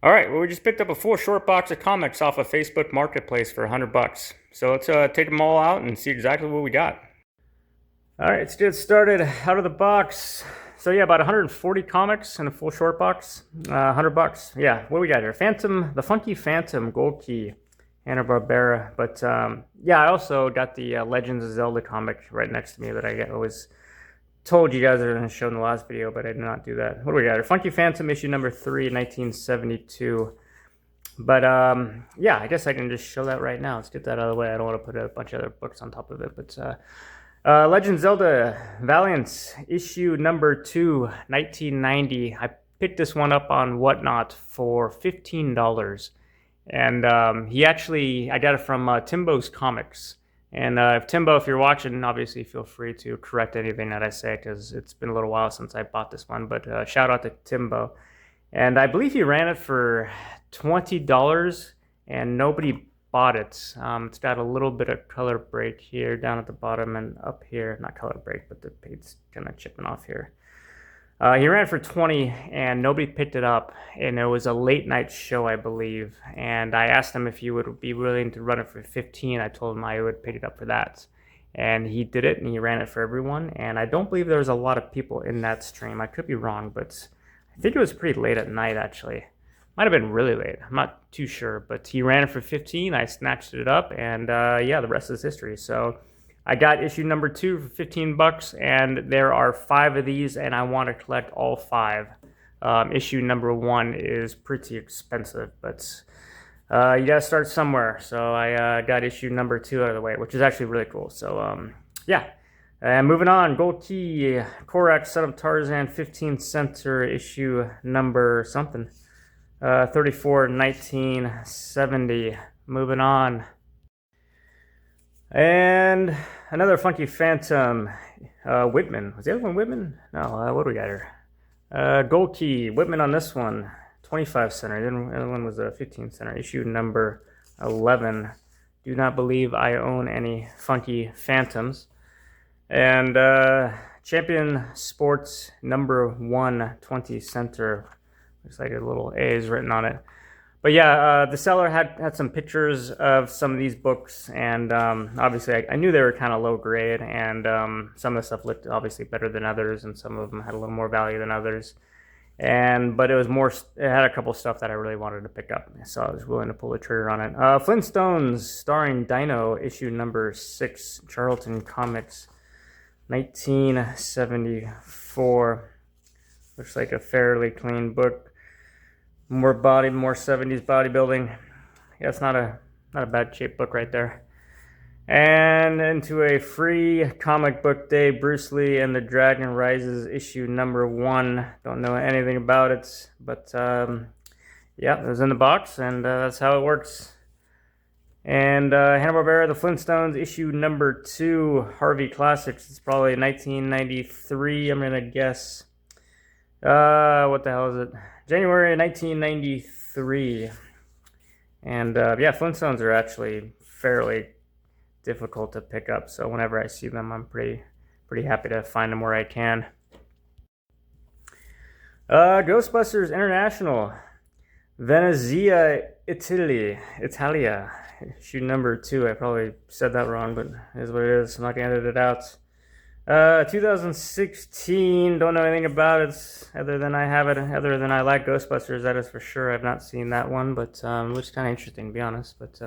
All right, well, we just picked up a full short box of comics off of Facebook Marketplace for $100. So let's take them all out and see exactly what we got. All right, let's get started out of the box. So yeah, about 140 comics in a full short box. $100. Yeah, what we got here? Phantom, the Funky Phantom Gold Key, Hanna-Barbera. But yeah, I also got the Legends of Zelda comic right next to me that I always told you guys I was going to show in the last video, but I did not do that. What do we got here? Funky Phantom issue number 3, 1972. But yeah, I guess I can just show that right now. Let's get that out of the way. I don't want to put a bunch of other books on top of it. But Legend Zelda Valiant issue number 2, 1990. I picked this one up on Whatnot for $15. And I got it from Timbo's Comics. And Timbo, if you're watching, obviously feel free to correct anything that I say because it's been a little while since I bought this one. But shout out to Timbo. And I believe he ran it for $20 and nobody bought it. It's got a little bit of color break here down at the bottom and up here. Not color break, but the page's kind of chipping off here. He ran it for 20 and nobody picked it up, and it was a late night show, I believe, and I asked him if he would be willing to run it for 15. I told him I would pick it up for that, and he did it, and he ran it for everyone. And I don't believe there was a lot of people in that stream. I could be wrong, but I think it was pretty late at night, actually. Might have been really late, I'm not too sure, but he ran it for 15. I snatched it up, and yeah, the rest is history. So I got issue number 2 for $15, and there are 5 of these, and I want to collect all 5. Issue number 1 is pretty expensive, but you gotta start somewhere. So I got issue number 2 out of the way, which is actually really cool. So yeah, and moving on, Gold Key, Korak, Son of Tarzan, 15th Center, issue number something, 34, 1970. Moving on. And another Funky Phantom, Whitman. Was the other one Whitman? No, what do we got here? Gold Key, Whitman on this one, 25 center. The other one was a 15 center, issue number 11. Do not believe I own any Funky Phantoms. And Champion Sports number 1, 20 center. Looks like a little A is written on it. But yeah, the seller had some pictures of some of these books, and obviously I knew they were kind of low grade, and some of the stuff looked obviously better than others, and some of them had a little more value than others. But it had a couple stuff that I really wanted to pick up, so I was willing to pull the trigger on it. Flintstones, starring Dino, issue number 6, Charlton Comics, 1974. Looks like a fairly clean book. More 70s bodybuilding. Yeah, it's not a bad shaped book right there. And into a free comic book day, Bruce Lee and the Dragon Rises, issue number 1. Don't know anything about it, but yeah, it was in the box, and that's how it works. And Hanna-Barbera, The Flintstones, issue number 2, Harvey Classics. It's probably 1993, I'm gonna guess. What the hell is it? January 1993. And yeah, Flintstones are actually fairly difficult to pick up, so whenever I see them, I'm pretty happy to find them where I can. Ghostbusters International, Venezia, Italia, issue number 2. I probably said that wrong, but it is what it is. I'm not gonna edit it out. 2016, don't know anything about it other than I like Ghostbusters, that is for sure. I've not seen that one, but looks kind of interesting, to be honest. But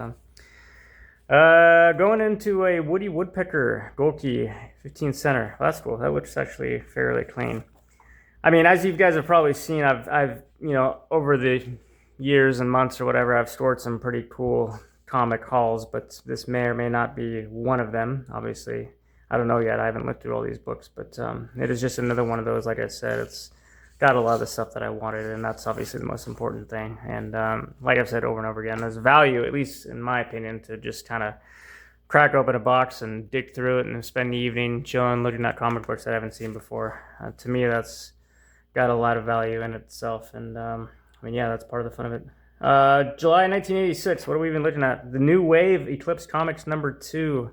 going into a Woody Woodpecker, Gold Key, 15 center. Well, that's cool. That looks actually fairly clean. I mean, as you guys have probably seen, I've over the years and months or whatever, I've stored some pretty cool comic hauls, but this may or may not be one of them, obviously. I don't know yet. I haven't looked through all these books, but it is just another one of those. Like I said, it's got a lot of the stuff that I wanted, and that's obviously the most important thing. And like I've said over and over again, there's value, at least in my opinion, to just kind of crack open a box and dig through it and spend the evening chilling, looking at comic books that I haven't seen before. To me, that's got a lot of value in itself, and I mean, yeah, that's part of the fun of it. July 1986, what are we even looking at? The New Wave Eclipse Comics number 2.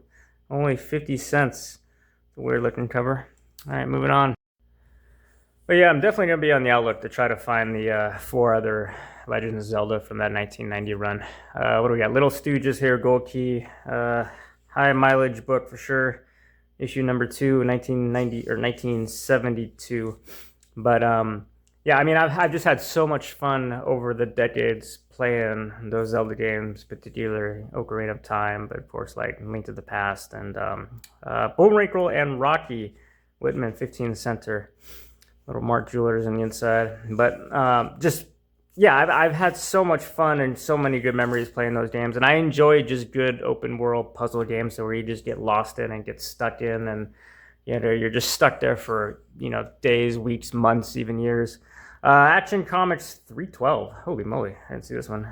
Only 50 cents. It's a weird looking cover. All right, moving on. But yeah, I'm definitely going to be on the outlook to try to find the 4 other Legends of Zelda from that 1990 run. What do we got? Little Stooges here, Gold Key, high mileage book for sure. Issue number 2, 1990 or 1972. But yeah, I mean, I've just had so much fun over the decades playing those Zelda games, particularly Ocarina of Time, but of course, like Link to the Past and Bullwinkle and Rocky Whitman 15 Center. Little Mark Jewelers on the inside. But just, yeah, I've had so much fun and so many good memories playing those games. And I enjoy just good open world puzzle games, so where you just get lost in and get stuck in, and you know, you're just stuck there for, you know, days, weeks, months, even years. Action Comics 312. Holy moly, I didn't see this one.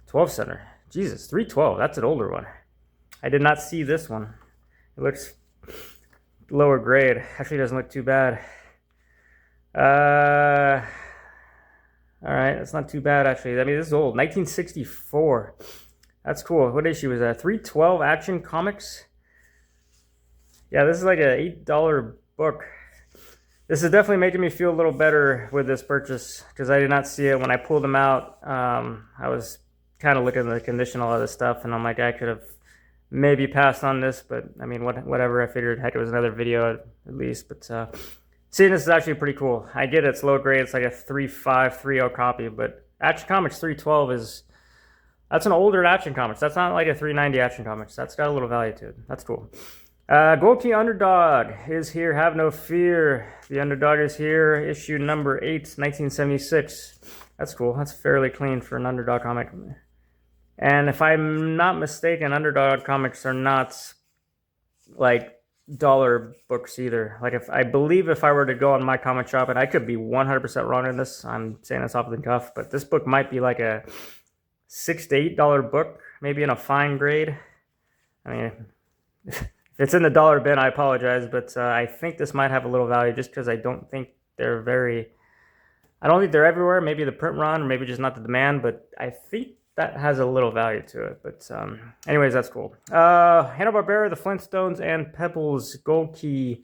12 center. Jesus, 312. That's an older one. I did not see this one. It looks lower grade. Actually, doesn't look too bad. All right, that's not too bad actually. I mean, this is old, 1964. That's cool. What issue was that? 312 Action Comics. Yeah, this is like an $8 book. This is definitely making me feel a little better with this purchase because I did not see it when I pulled them out. I was kind of looking at the condition, all of this stuff, and I'm like, I could have maybe passed on this, but I mean, whatever. I figured, heck, it was another video at least, but. Seeing this is actually pretty cool. I get it's low grade. It's like a 3.530 copy, but Action Comics 312 that's an older Action Comics. That's not like a 390 Action Comics. That's got a little value to it. That's cool. Gold Key Underdog is here. Have no fear. The Underdog is here. Issue number 8, 1976. That's cool. That's fairly clean for an Underdog comic. And if I'm not mistaken, Underdog comics are not like dollar books either. Like if I were to go on my comic shop, and I could be 100% wrong in this, I'm saying this off the cuff, but this book might be like a $6 to $8 book, maybe in a fine grade. I mean, if it's in the dollar bin, I apologize, but I think this might have a little value just because I don't think they're everywhere. Maybe the print run, or maybe just not the demand, but I think that has a little value to it. But anyways, that's cool. Hanna-Barbera, the Flintstones, and Pebbles Gold Key.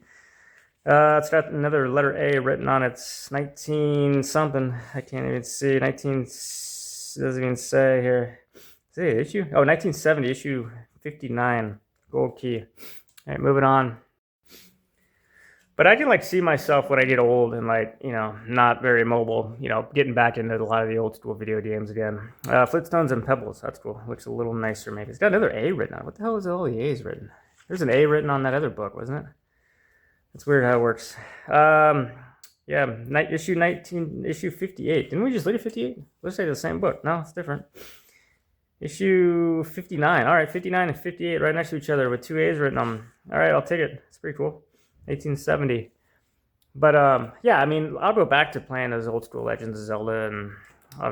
It's got another letter A written on it. It's 19 something. I can't even see. 19 doesn't even say here. Is it issue? Oh, 1970, issue 59. Gold Key. All right, moving on. But I can like see myself when I get old and like, you know, not very mobile, you know, getting back into a lot of the old school video games again. Flintstones and Pebbles. That's cool. Looks a little nicer maybe. It's got another A written on it. What the hell is all the A's written? There's an A written on that other book, wasn't it? It's weird how it works. Yeah, issue 19, issue 58. Didn't we just look at 58? Let's say the same book. No, it's different. Issue 59. All right, 59 and 58 right next to each other with 2 A's written on them. All right, I'll take it. It's pretty cool. 1870. But yeah, I mean, I'll go back to playing those old school Legends of Zelda and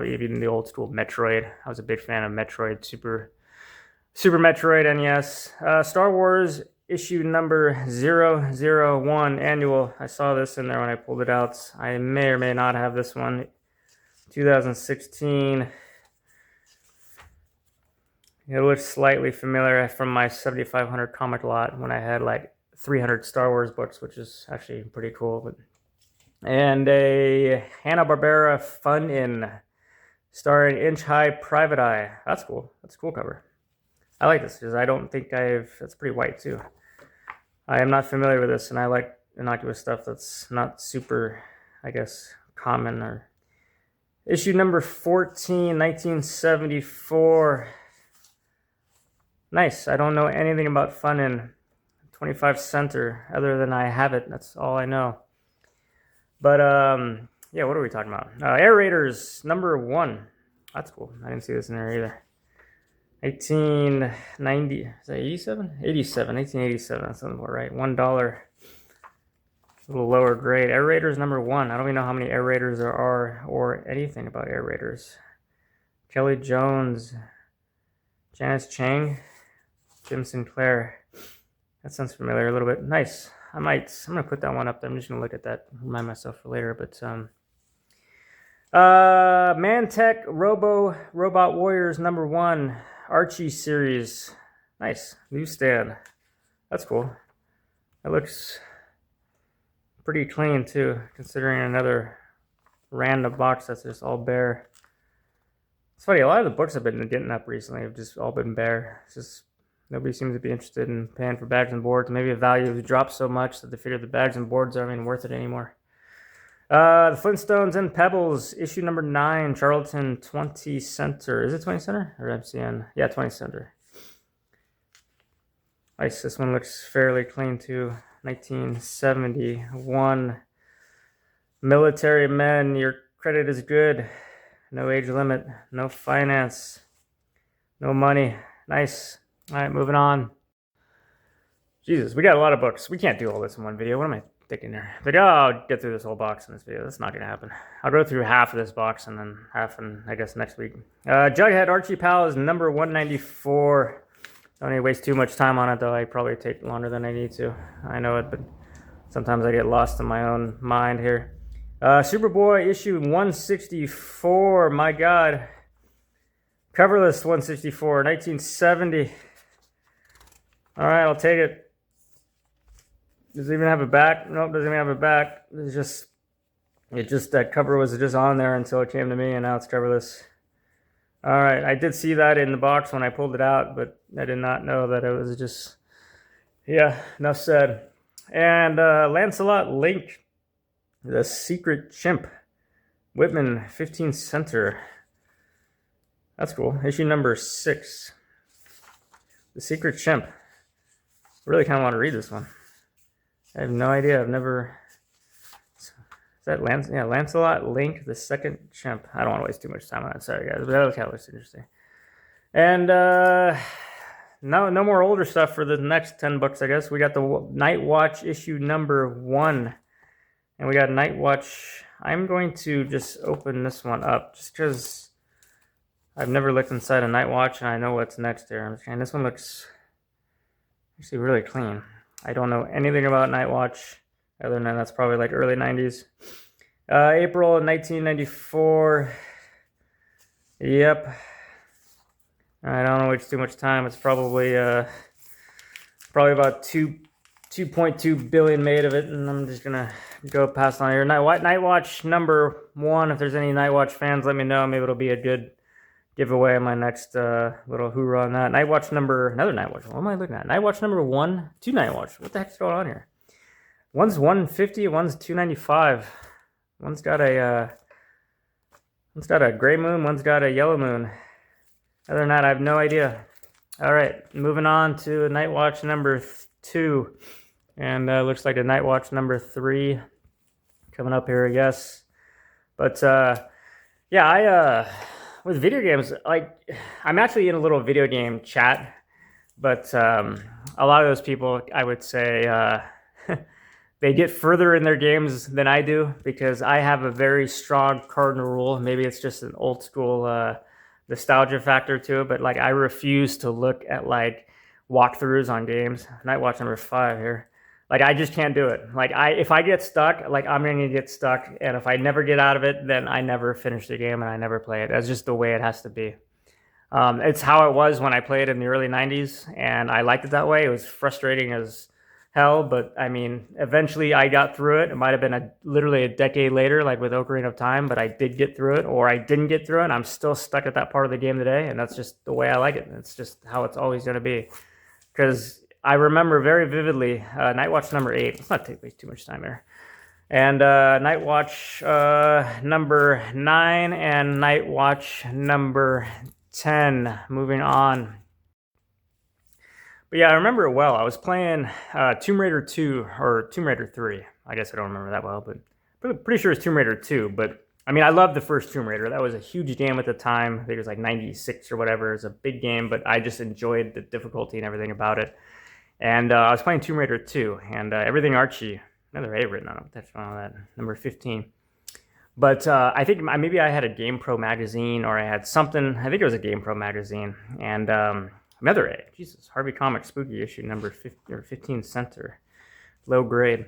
even the old school Metroid. I was a big fan of Metroid, Super Metroid NES. Star Wars issue number 001 annual. I saw this in there when I pulled it out. I may or may not have this one. 2016. It looks slightly familiar from my 7,500 comic lot when I had like 300 Star Wars books, which is actually pretty cool. And a Hanna-Barbera Fun-In starring Inch High Private Eye. That's cool. That's a cool cover. I like this because I don't think that's pretty white too. I am not familiar with this, and I like innocuous stuff that's not super, I guess, common. Or issue number 14, 1974. Nice. I don't know anything about Fun-In. 25 center, other than I have it. That's all I know. But yeah, what are we talking about? Air Raiders number 1. That's cool. I didn't see this in there either. 1890. Is that 87? 87. 1887. That sounds about right. $1. A little lower grade. Air Raiders number 1. I don't even know how many Air Raiders there are or anything about Air Raiders. Kelly Jones, Janice Chang, Jim Sinclair. That sounds familiar a little bit. Nice. I'm going to put that one up there. I'm just going to look at that, remind myself for later. But Mantech Robot Warriors number 1 Archie series. Nice. Newsstand. That's cool. That looks pretty clean too, considering another random box that's just all bare. It's funny, a lot of the books I've been getting up recently have just all been bare. It's just nobody seems to be interested in paying for bags and boards. Maybe the value has dropped so much that they figure the bags and boards aren't even worth it anymore. The Flintstones and Pebbles, issue number 9, Charlton 20 center. Is it 20 center or MCN? Yeah, 20 center. Nice. This one looks fairly clean too. 1971. Military men, your credit is good. No age limit, no finance, no money. Nice. All right, moving on. Jesus, we got a lot of books. We can't do all this in one video. What am I thinking there? Like, oh, I'll get through this whole box in this video. That's not going to happen. I'll go through half of this box and then half in, I guess, next week. Jughead Archie Pal is number 194. Don't need to waste too much time on it, though. I probably take longer than I need to. I know it, but sometimes I get lost in my own mind here. Superboy issue 164. My God. Coverless 164, 1970. All right, I'll take it. Does it even have a back? Nope, doesn't even have a back. It's just that cover was just on there until it came to me, and now it's coverless. All right, I did see that in the box when I pulled it out, but I did not know that it was just, yeah, enough said. And Lancelot Link, The Secret Chimp, Whitman 15 center. That's cool. Issue number 6. The Secret Chimp. Really kind of want to read this one. I have no idea. I've never... Is that Lancelot Link, The Second Chimp. I don't want to waste too much time on it. Sorry, guys. But that kind of looks interesting. And no more older stuff for the next 10 books, I guess. We got the Night Watch issue number 1. And we got Night Watch. I'm going to just open this one up just because I've never looked inside a Night Watch and I know what's next here. And this one looks actually really clean. I don't know anything about Night Watch other than that's probably like early 90s. April 1994. Yep. I don't waste too much time. It's probably about 2.2 billion made of it, and I'm just gonna go past on here. Night Watch number 1. If there's any Night Watch fans, let me know. Maybe it'll be a good giveaway on my next little hoorah on that. Another Night Watch. What am I looking at? Night Watch number 1, 2 Night Watch. What the heck's going on here? One's 150, one's 295. One's got a gray moon, one's got a yellow moon. Other than that, I have no idea. All right, moving on to Night Watch number 2. And looks like a Night Watch number 3 coming up here, I guess. But yeah, with video games, like I'm actually in a little video game chat, but a lot of those people, I would say, they get further in their games than I do because I have a very strong cardinal rule. Maybe it's just an old school nostalgia factor to it, but like I refuse to look at like walkthroughs on games. Night Watch number 5 here. Like I just can't do it. Like if I get stuck, like I'm gonna get stuck, and if I never get out of it, then I never finish the game and I never play it. That's just the way it has to be. It's how it was when I played in the early 90s, and I liked it that way. It was frustrating as hell, but I mean, eventually I got through it. It might have been literally a decade later, like with Ocarina of Time, but I did get through it, or I didn't get through it. I'm still stuck at that part of the game today, and that's just the way I like it. It's just how it's always going to be. Because I remember very vividly Night Watch number 8. Let's not take too much time here. And Night Watch number 9 and Night Watch number 10. Moving on. But yeah, I remember it well. I was playing Tomb Raider 2 or Tomb Raider 3. I guess I don't remember that well, but pretty sure it's Tomb Raider 2. But I mean, I loved the first Tomb Raider. That was a huge game at the time. I think it was like 96 or whatever. It was a big game, but I just enjoyed the difficulty and everything about it. And I was playing Tomb Raider 2, and Everything Archie, another A written on it. That's on that, number 15. But I think maybe I had a GamePro magazine, or I had something. I think it was a GamePro magazine, and another A. Jesus, Harvey Comics Spooky issue number 15 center, low grade.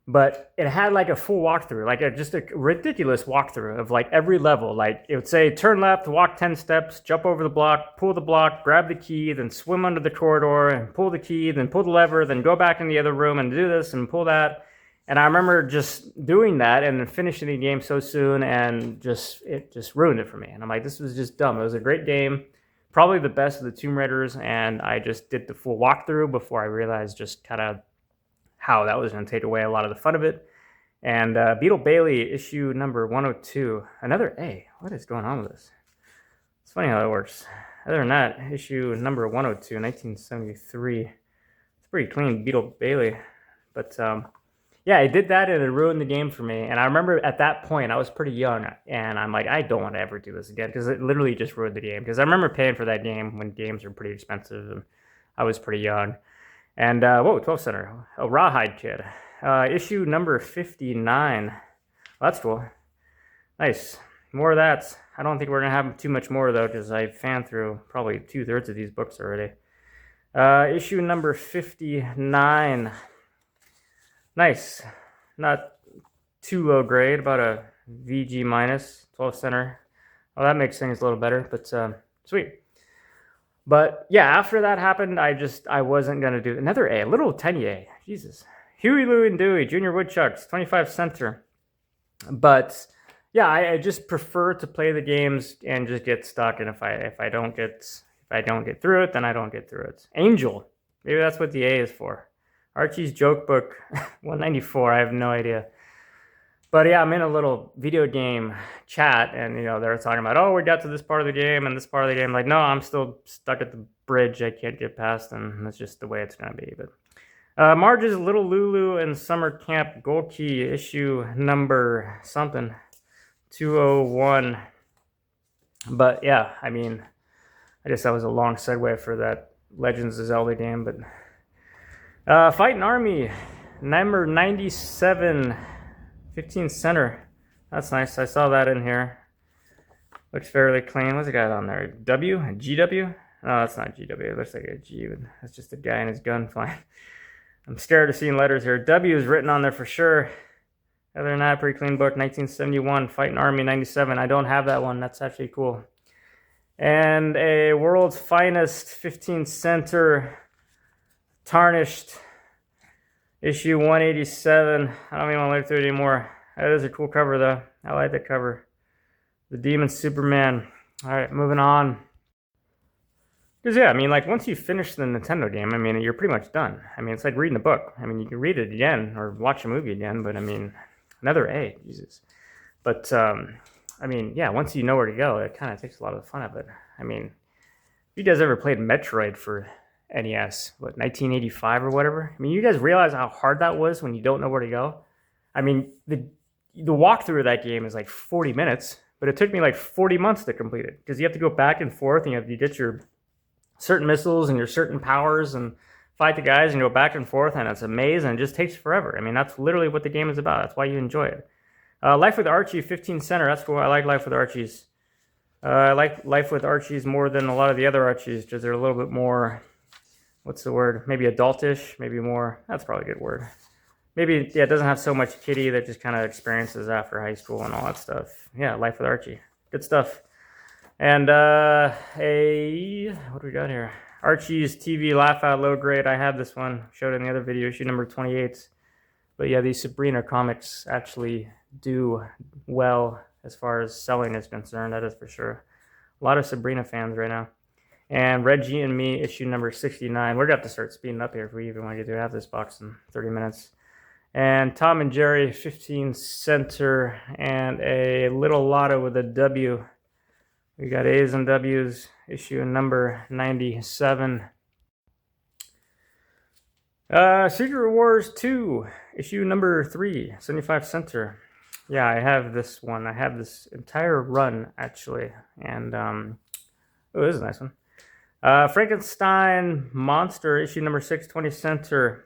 But it had like a full walkthrough, like just a ridiculous walkthrough of like every level. Like it would say, turn left, walk 10 steps, jump over the block, pull the block, grab the key, then swim under the corridor and pull the key, then pull the lever, then go back in the other room and do this and pull that. And I remember just doing that and then finishing the game so soon, and it just ruined it for me. And I'm like, this was just dumb. It was a great game, probably the best of the Tomb Raiders, and I just did the full walkthrough before I realized just kind of how that was going to take away a lot of the fun of it. And Beetle Bailey, issue number 102, another A. What is going on with this? It's funny how that works. Other than that, issue number 102, 1973. It's pretty clean, Beetle Bailey. But yeah, I did that and it ruined the game for me. And I remember at that point, I was pretty young, and I'm like, I don't want to ever do this again, because it literally just ruined the game. Because I remember paying for that game when games were pretty expensive, and I was pretty young. And, whoa, 12 Center. Oh, Rawhide Kid. Issue number 59. Well, that's cool. Nice. More of that. I don't think we're going to have too much more, though, because I fanned through probably 2/3 of these books already. Issue number 59. Nice. Not too low grade, about a VG minus, 12 Center. Well, that makes things a little better, but sweet. But yeah, after that happened, I wasn't going to do another A, a little tiny A. Jesus. Huey, Louie, and Dewey, Junior Woodchucks, 25 Center. But yeah, I just prefer to play the games and just get stuck. And if I don't get through it, then I don't get through it. Angel, maybe that's what the A is for. Archie's Joke Book, 194. I have no idea. But yeah, I'm in a little video game chat, and they're talking about, oh, we got to this part of the game and this part of the game. Like, no, I'm still stuck at the bridge. I can't get past, and that's just the way it's gonna be. But Marge's Little Lulu and Summer Camp Gold Key, issue number something, 201. But yeah, I mean, I guess that was a long segue for that Legends of Zelda game. But Fighting Army, number 97. 15 Center. That's nice. I saw that in here. Looks fairly clean. What's it got on there? W? GW? No, that's not GW. It looks like a G, but that's just a guy and his gun flying. I'm scared of seeing letters here. W is written on there for sure. Other than that, pretty clean book. 1971. Fighting Army 97. I don't have that one. That's actually cool. And a World's Finest 15 Center Tarnished. Issue 187. I don't even want to look through it anymore. That is a cool cover, though. I like that cover. The Demon Superman. All right, moving on. Because, yeah, I mean, like, once you finish the Nintendo game, I mean, you're pretty much done. I mean, it's like reading a book. I mean, you can read it again or watch a movie again, but, I mean, another A. Jesus. But, I mean, yeah, once you know where to go, it kind of takes a lot of the fun of it. I mean, if you guys ever played Metroid for NES, 1985 or whatever. I mean, you guys realize how hard that was when you don't know where to go? I mean, the walkthrough of that game is like 40 minutes, but it took me like 40 months to complete it, because you have to go back and forth, and you get your certain missiles and your certain powers and fight the guys and go back and forth, and it's a maze, and it just takes forever. I mean, that's literally what the game is about. That's why you enjoy it. Life with Archie, 15 Center. That's cool. I like Life with Archies. I like Life with Archies more than a lot of the other Archies, because they're a little bit more, what's the word? Maybe adultish, maybe more. That's probably a good word. Maybe, yeah, it doesn't have so much kiddie that just kind of experiences after high school and all that stuff. Yeah, Life with Archie. Good stuff. And what do we got here? Archie's TV Laugh Out Low Grade. I have this one. Showed it in the other video, issue number 28. But yeah, these Sabrina comics actually do well as far as selling is concerned. That is for sure. A lot of Sabrina fans right now. And Reggie and Me, issue number 69. We're going to have to start speeding up here if we even want to get to half this box in 30 minutes. And Tom and Jerry, 15 Center, and a Little Lotta with a W. We got A's and W's, issue number 97. Secret Wars 2, issue number 3, 75 Center. Yeah, I have this one. I have this entire run, actually. And, oh, this is a nice one. Frankenstein Monster, issue number 6, 20 Center.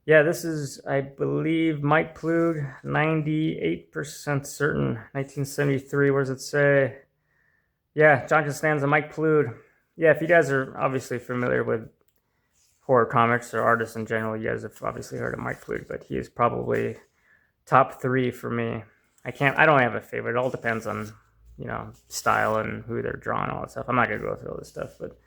Yeah, this is, I believe, Mike Plug, 98% certain, 1973. Where does it say? Yeah, John Costanza, Mike Plug. Yeah, if you guys are obviously familiar with horror comics or artists in general, you guys have obviously heard of Mike Plug, but he is probably top 3 for me. I don't have a favorite. It all depends on, style and who they're drawing, all that stuff. I'm not going to go through all this stuff, but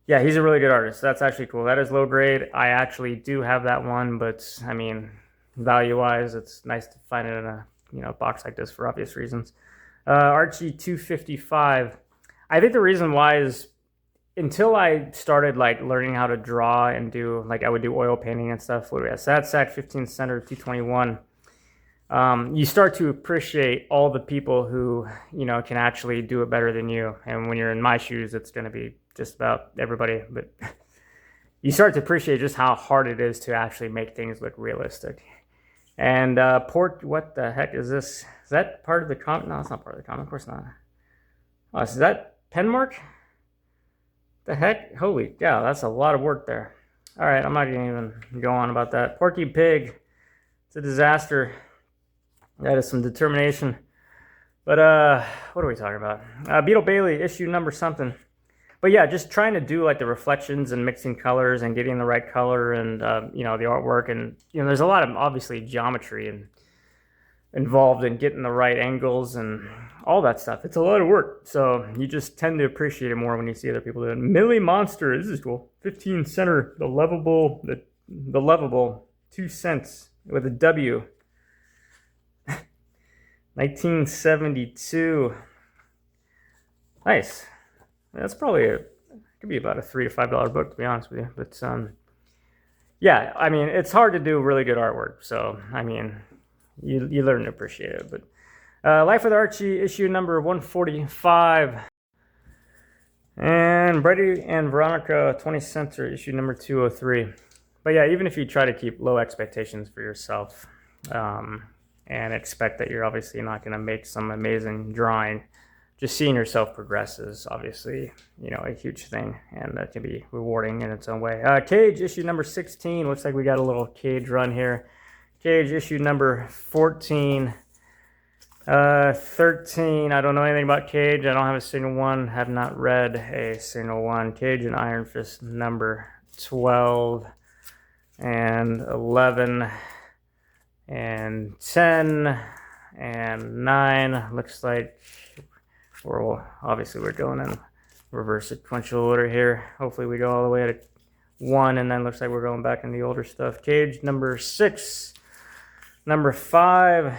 Yeah, he's a really good artist. That's actually cool. That is low grade. I actually do have that one, but I mean, value-wise, it's nice to find it in a box like this for obvious reasons. Archie 255. I think the reason why is until I started like learning how to draw and do like I would do oil painting and stuff. What do we have? Sad Sack 15 center 221. You start to appreciate all the people who can actually do it better than you. And when you're in my shoes, it's going to be just about everybody. But you start to appreciate just how hard it is to actually make things look realistic. And what the heck is this? Is that part of the comic? No, it's not part of the comic. Of course not. Oh, is that Penmark? The heck? Holy cow, that's a lot of work there. All right, I'm not going to even go on about that. Porky Pig. It's a disaster. That is some determination. But what are we talking about? Beetle Bailey, issue number something. But yeah, just trying to do like the reflections and mixing colors and getting the right color and the artwork, and there's a lot of obviously geometry and involved in getting the right angles and all that stuff. It's a lot of work, so you just tend to appreciate it more when you see other people do it. Millie Monster, this is cool. 15 center, the lovable 2 cents with a W. 1972. Nice. That's probably could be about a $3 to $5 book, to be honest with you. But yeah, I mean, it's hard to do really good artwork. So I mean, you learn to appreciate it. But Life with Archie, issue number 145, and Brady and Veronica 20th Century, issue number 203. But yeah, even if you try to keep low expectations for yourself, and expect that you're obviously not going to make some amazing drawing, just seeing yourself progress is obviously, a huge thing, and that can be rewarding in its own way. Cage, issue number 16. Looks like we got a little Cage run here. Cage, issue number 14. 13. I don't know anything about Cage. I don't have a single one. Have not read a single one. Cage and Iron Fist number 12 and 11. And 10 and 9, looks like we're going in reverse sequential order here. Hopefully we go all the way to 1, and then looks like we're going back in the older stuff. Cage number 6, number 5. At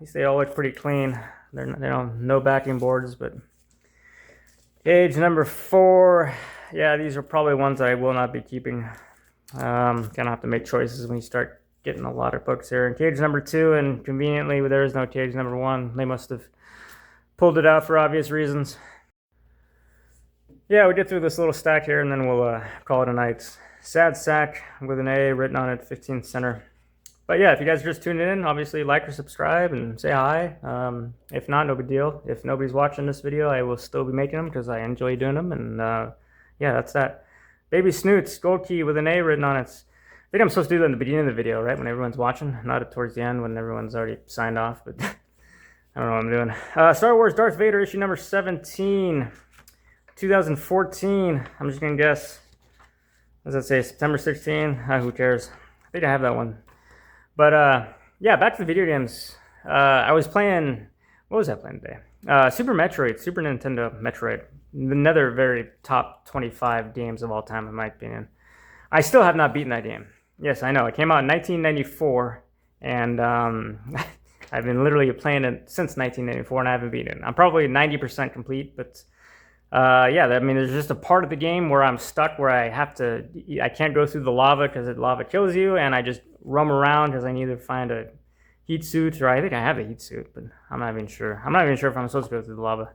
least they all look pretty clean. They don't no backing boards, but Cage number 4. Yeah, these are probably ones that I will not be keeping. Gonna have to make choices when you start getting a lot of books here. And Cage number 2, and conveniently there is no Cage number 1. They must have pulled it out for obvious reasons. Yeah, we get through this little stack here and then we'll call it a night. Sad Sack with an A written on it, 15th center. But yeah, if you guys are just tuning in, obviously like or subscribe and say hi. If not, no big deal. If nobody's watching this video, I will still be making them because I enjoy doing them. And yeah, that's that. Baby Snoots, Gold Key with an A written on it. I think I'm supposed to do that in the beginning of the video, right? When everyone's watching, not towards the end when everyone's already signed off, but I don't know what I'm doing. Star Wars Darth Vader, issue number 17, 2014. I'm just going to guess. What does that say? September 16? Who cares? I think I have that one. But yeah, back to the video games. I was playing, what was I playing today? Super Metroid, Super Nintendo Metroid. Another very top 25 games of all time, in my opinion. I still have not beaten that game. Yes, I know. It came out in 1994, and I've been literally playing it since 1994, and I haven't beaten it. I'm probably 90% complete, but yeah, I mean, there's just a part of the game where I'm stuck, where I can't go through the lava because the lava kills you, and I just roam around because I need to find a heat suit, or I think I have a heat suit, but I'm not even sure. I'm not even sure if I'm supposed to go through the lava,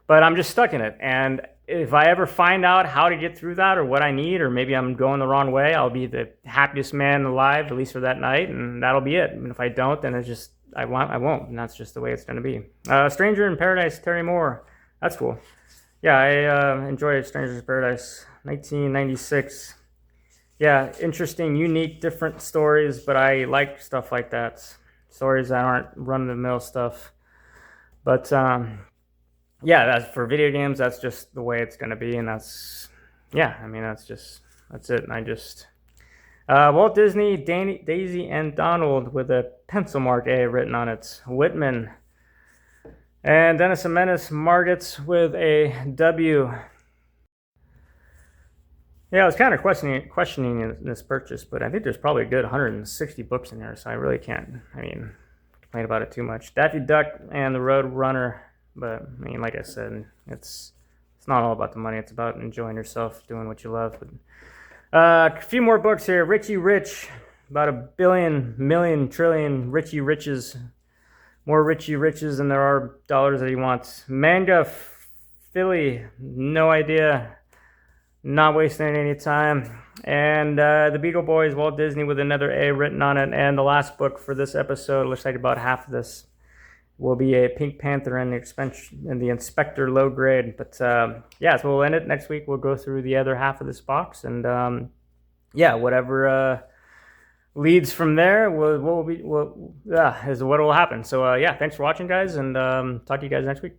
but I'm just stuck in it, and if I ever find out how to get through that or what I need, or maybe I'm going the wrong way, I'll be the happiest man alive, at least for that night, and that'll be it. And if I don't, then it's just, I won't, and that's just the way it's going to be. Stranger in Paradise, Terry Moore. That's cool. Yeah, I enjoyed Strangers in Paradise, 1996. Yeah, interesting, unique, different stories, but I like stuff like that. Stories that aren't run-of-the-mill stuff. But yeah, that's for video games. That's just the way it's gonna be, and that's, yeah. I mean, that's it. And I just Walt Disney, Daisy and Donald with a pencil mark A written on it. Whitman and Dennis and Menace Margits with a W. Yeah, I was kind of questioning this purchase, but I think there's probably a good 160 books in there, so I really can't, complain about it too much. Daffy Duck and the Road Runner, but like I said, it's not all about the money. It's about enjoying yourself, doing what you love. But, a few more books here. Richie Rich, about 1,000,000,000,000,000,000,000,000,000 Richie Riches, more Richie Riches than there are dollars that he wants. Manga Philly, no idea. Not wasting any time. And The Beagle Boys, Walt Disney with another A written on it. And the last book for this episode, looks like about half of this will be a Pink Panther and the Inspector low grade. But yeah, so we'll end it next week. We'll go through the other half of this box. And yeah, whatever leads from there is what will happen. So yeah, thanks for watching, guys. And talk to you guys next week.